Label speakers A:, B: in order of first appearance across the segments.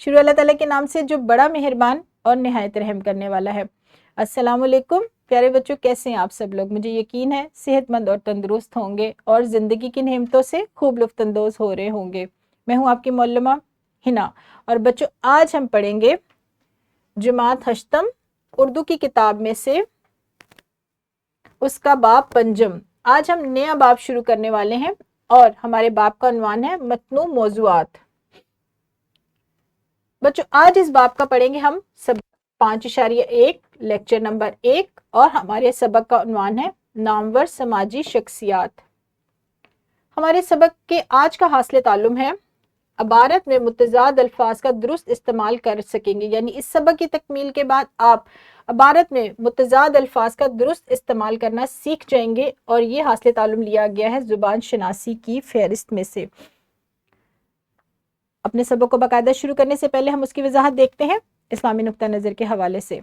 A: शुरू अल्लाह ताला के नाम से जो बड़ा मेहरबान और निहायत रहम करने वाला है। अस्सलाम वालेकुम प्यारे बच्चों, कैसे हैं आप सब लोग? मुझे यकीन है सेहतमंद और तंदुरुस्त होंगे और ज़िंदगी की नेमतों से खूब लुफ्तंदोज़ हो रहे होंगे। मैं हूँ आपकी मौलमा हिना और बच्चों आज हम पढ़ेंगे जमात हश्तम उर्दू की किताब में से उसका बाब पंजम। आज हम नया बाब शुरू करने वाले हैं और हमारे बाब का उन्वान है मतनू मौज़ूआत। बच्चों आज इस बाब का पढ़ेंगे हम सब 5.1 लेक्चर नंबर 1 और हमारे सबक का उन्वान है नामवर समाजी शख्सियात। हमारे सबक के आज का हासिल ताल्लुम है अबारत में मुतज़ाद अल्फाज का दुरुस्त इस्तेमाल कर सकेंगे, यानी इस सबक की तकमील के बाद आप अबारत में मुतज़ाद अल्फाज का दुरुस्त इस्तेमाल करना सीख जाएंगे और ये हासिल ताल्लुम लिया गया है ज़ुबान शनासी की फहरिस्त में से। अपने सबक को बाकायदा शुरू करने से पहले हम उसकी वजाहत देखते हैं इस्लामी नुक्ता नज़र के हवाले से।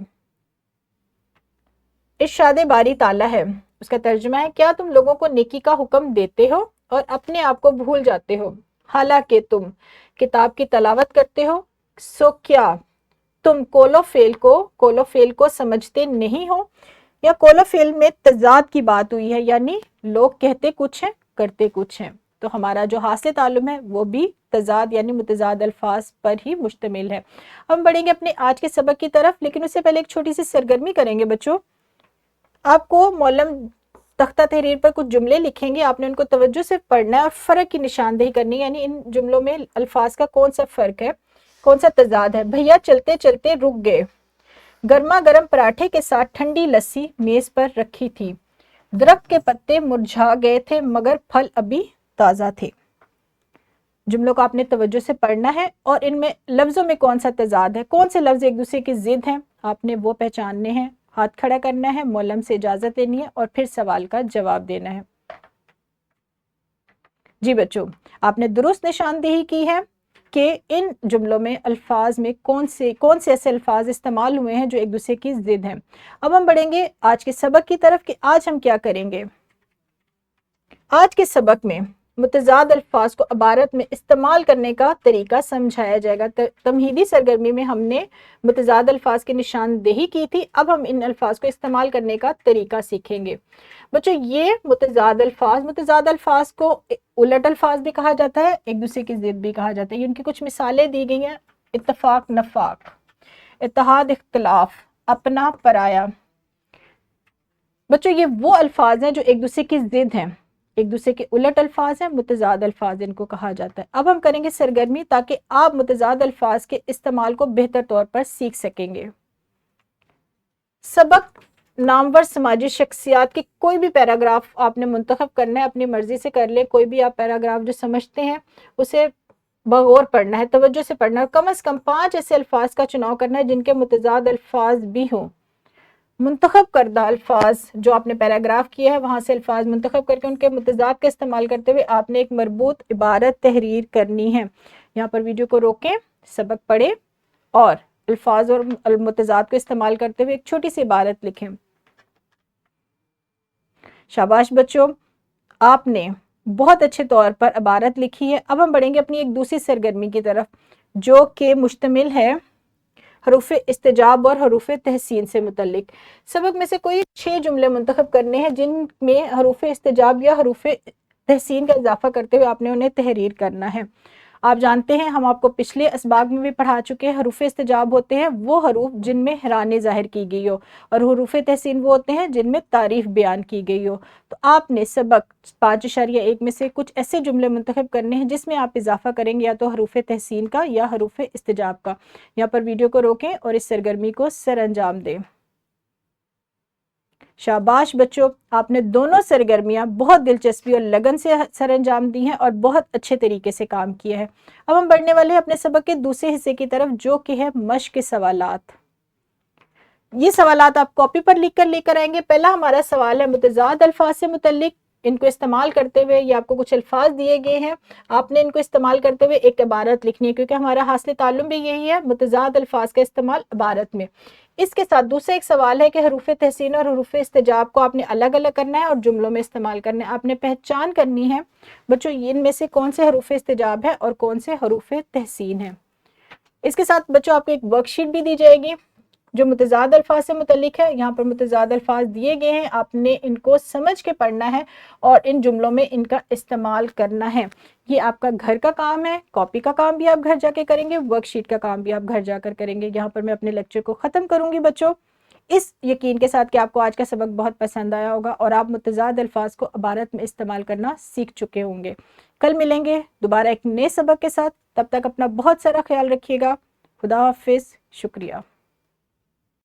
A: इरशाद बारी ताला है, उसका तर्जुमा है, क्या तुम लोगों को नेकी का हुक्म देते हो और अपने आप को भूल जाते हो, हालांकि तुम किताब की तलावत करते हो? सो क्या तुम कोलोफेल को समझते नहीं हो? या कोलोफेल में तजाद की बात हुई है, यानी लोग कहते कुछ हैं करते कुछ हैं। तो हमारा जो हासिल ताल्लुम है वो भी तजाद यानी मुतजाद अल्फाज पर ही मुश्तमिल है। हम बढ़ेंगे अपने आज के सबक की तरफ, लेकिन उससे पहले एक छोटी सी सरगर्मी करेंगे बच्चों। आपको मौलम तख्ता तहरीर पर कुछ जुमले लिखेंगे, आपने उनको तवज्जो से पढ़ना है और फ़र्क की निशानदेही करनी है, यानी इन जुमलों में अल्फाज का कौन सा फ़र्क है, कौन सा तजाद है। भैया चलते चलते रुक गए, गर्मा गर्म पराठे के साथ ठंडी लस्सी मेज़ पर रखी थी, दरख्त के पत्ते मुरझा गए थे मगर फल अभी ताज़ा थे। जुमलों को आपने तवज्जो से पढ़ना है और इनमें लफ्ज़ों में कौन सा तजाद है, कौन से लफ्ज़ एक दूसरे की ज़िद हैं, आपने वो पहचानने हैं। हाथ खड़ा करना है, मौलम से इजाज़त लेनी है और फिर सवाल का जवाब देना है। जी बच्चों, आपने दुरुस्त निशानदेही की है कि इन जुमलों में अल्फाज में कौन से ऐसे अल्फाज इस्तेमाल हुए हैं जो एक दूसरे की ज़िद हैं। अब हम बढ़ेंगे आज के सबक की तरफ कि आज हम क्या करेंगे। आज के सबक में मुतज़ाद अल्फाज को अबारत में इस्तेमाल करने का तरीका समझाया जाएगा। तमहीदी सरगर्मी में हमने मुतज़ाद अल्फाज की निशानदेही की थी, अब हम इन अल्फाज को इस्तेमाल करने का तरीका सीखेंगे। बच्चों ये मुतज़ाद अल्फाज को उलट अल्फाज भी कहा जाता है, एक दूसरे की ज़िद भी कहा जाता है। इनकी कुछ मिसालें दी गई हैं, इत्तफाक नफाक, इत्तेहाद इख्तिलाफ, अपना पराया। बच्चों ये वो अल्फाज हैं जो एक दूसरे की ज़िद हैं, एक दूसरे के उलट अल्फाज हैं, मुतज़ाद अल्फाज इनको कहा जाता है। अब हम करेंगे सरगर्मी ताकि आप मुतज़ाद अल्फाज के इस्तेमाल को बेहतर तौर पर सीख सकेंगे। सबक नामवर समाजी शख्सियात की कोई भी पैराग्राफ आपने मुंतखब करना है, अपनी मर्जी से कर ले। कोई भी आप पैराग्राफ जो समझते हैं उसे बगौर पढ़ना है, तवज्जो से पढ़ना है। कम से कम 5 ऐसे अल्फाज का चुनाव करना है जिनके मुतज़ाद अल्फाज भी हों। मुंतखब करदा अल्फाज जो आपने पैराग्राफ किया है वहाँ से अल्फाज मुंतखब करके उनके मुतज़ाद का इस्तेमाल करते हुए आपने एक मरबूत इबारत तहरीर करनी है। यहाँ पर वीडियो को रोकें, सबक पढ़ें और अल्फाज और मुतज़ाद को इस्तेमाल करते हुए एक छोटी सी इबारत लिखें। शाबाश बच्चों, आपने बहुत अच्छे तौर पर इबारत लिखी है। अब हम बढ़ेंगे अपनी एक दूसरी सरगर्मी की तरफ जो कि मुश्तमिल है हरूफ इस्तिजाब और हरूफ तहसीन से मुतल्लिक। सबक में से कोई 6 जुमले मुंतखब करने हैं जिनमें हरूफ इस्तिजाब या हरूफ तहसीन का इजाफा करते हुए आपने उन्हें तहरीर करना है। आप जानते हैं, हम आपको पिछले असबाग में भी पढ़ा चुके हैं, हरूफ इस्तिजाब होते हैं वो हरूफ जिनमें हैरानी जाहिर की गई हो और हरूफ तहसीन वो होते हैं जिनमें तारीफ बयान की गई हो। तो आपने सबक 5.1 में से कुछ ऐसे जुमले मुंतखब करने हैं जिसमें आप इजाफा करेंगे या तो हरूफ तहसीन का या हरूफ इस्तिजाब का। यहाँ पर वीडियो को रोकें और इस सरगर्मी को सर अंजाम दें। शाबाश बच्चों, आपने दोनों सरगर्मियां बहुत दिलचस्पी और लगन से सर अंजाम दी हैं और बहुत अच्छे तरीके से काम किया है। अब हम बढ़ने वाले हैं अपने सबक के दूसरे हिस्से की तरफ जो कि है मश्क के सवालात। ये सवालात आप कॉपी पर लिख कर लेकर आएंगे। पहला हमारा सवाल है मुतज़ाद अल्फाज से मुतल्लिक। इनको इस्तेमाल करते हुए ये आपको कुछ अल्फाज दिए गए हैं, आपने इनको इस्तेमाल करते हुए एक इबारत लिखनी है, क्योंकि हमारा हासिल ताल्लुम भी यही है मुतज़ाद अल्फाज का इस्तेमाल इबारत में। इसके साथ दूसरा एक सवाल है कि हरूफ तहसीन और हरूफ इस्तिजाब को आपने अलग अलग करना है और जुमलों में इस्तेमाल करना है। आपने पहचान करनी है बच्चों इनमें से कौन से हरूफ इस्तिजाब है और कौन से हरूफ तहसीन है। اس کے ساتھ بچوں آپ کو ایک ورک شیٹ بھی دی جائے گی جو متضاد الفاظ سے متعلق ہے. یہاں پر متضاد الفاظ دیے گئے ہیں، آپ نے ان کو سمجھ کے پڑھنا ہے اور ان جملوں میں ان کا استعمال کرنا ہے. یہ آپ کا گھر کا کام ہے، کاپی کا کام بھی آپ گھر جا کے کریں گے، ورک شیٹ کا کام بھی آپ گھر جا کر کریں گے. یہاں پر میں اپنے لیکچر کو ختم کروں گی بچوں، اس یقین کے ساتھ کہ آپ کو آج کا سبق بہت پسند آیا ہوگا اور آپ متضاد الفاظ کو عبارت میں استعمال کرنا سیکھ چکے ہوں گے. کل ملیں گے دوبارہ ایک نئے سبق کے ساتھ، تب تک اپنا بہت سارا خیال رکھیے گا. خدا حافظ، شکریہ.